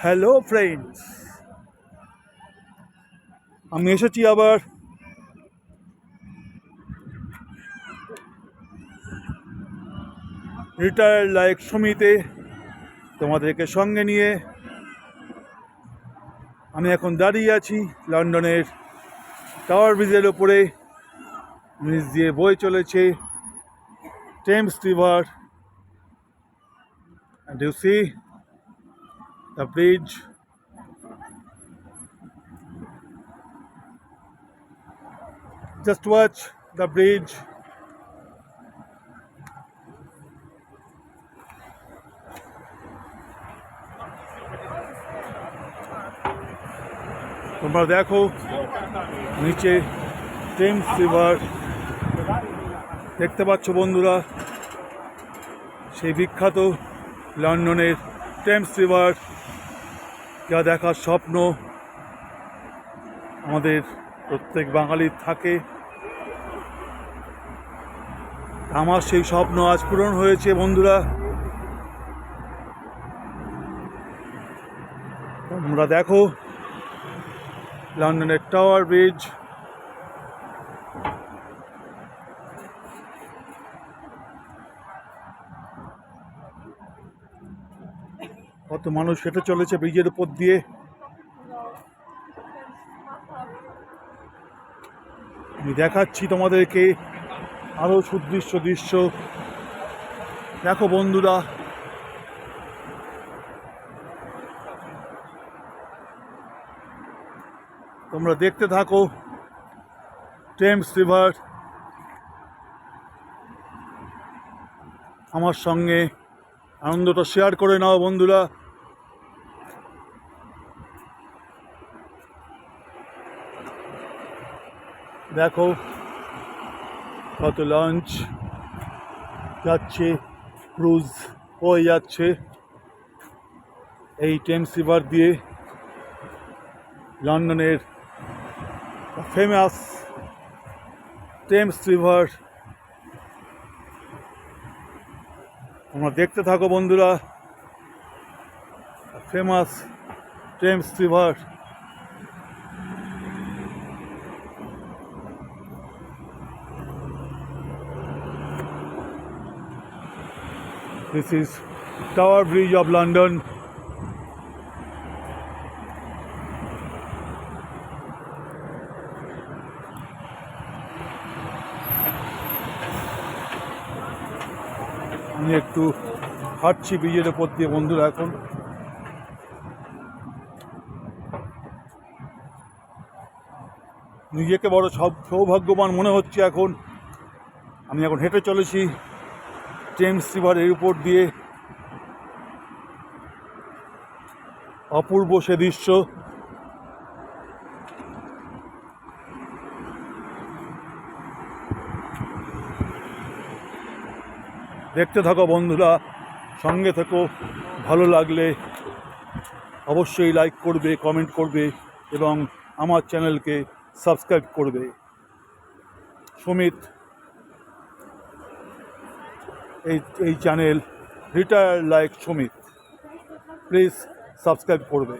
Hello friends, আমি এসেছি আবার রিটায়ার্ড লাইক সমিতে তোমাদেরকে সঙ্গে নিয়ে। আমি এখন দাঁড়িয়ে আছি লন্ডনের টাওয়ার ব্রিজের ওপরে। নিচ দিয়ে বয়ে চলেছে Thames river, and you see the bridge. Just watch the bridge. তোমরা দেখো নিচে টেমস রিভার দেখতে পাচ্ছ বন্ধুরা, সেই বিখ্যাত লন্ডনের টেমস রিভার, যা দেখার স্বপ্ন আমাদের প্রত্যেক বাঙালির থাকে। আমার সেই স্বপ্ন আজ পূরণ হয়েছে বন্ধুরা। তোমরা দেখো লন্ডনের টাওয়ার ব্রিজ। কত মানুষ হেঁটে চলেছে ব্রিজের উপর দিয়ে। আমি দেখাচ্ছি তোমাদেরকে আরো সুদৃশ্য দৃশ্য। দেখো বন্ধুরা, তোমরা দেখতে থাকো টেমস রিভার। আমার সঙ্গে আনন্দটা শেয়ার করে নাও বন্ধুরা। দেখো কত লঞ্চ যাচ্ছে, ক্রুজ হয়ে যাচ্ছে এই টেমস রিভার দিয়ে। লন্ডনের ফেমাস টেমস রিভার তোমরা দেখতে থাকো বন্ধুরা। Famous Thames river. This is Tower Bridge of London. আমি একটু হাঁটছি ব্রিজের উপর দিয়ে বন্ধুরা। এখন নিজেকে বড় সৌভাগ্যবান মনে হচ্ছে। এখন আমি এখন হেঁটে চলেছি টেমস রিভারের উপর দিয়ে। অপূর্ব সে দৃশ্য। দেখতে থাকো বন্ধুরা, সঙ্গে থেকো। ভালো লাগলে অবশ্যই লাইক করবে, কমেন্ট করবে এবং আমার চ্যানেলকে সাবস্ক্রাইব করবে। সুমিত এই channel retired like Sumit, please subscribe করবে।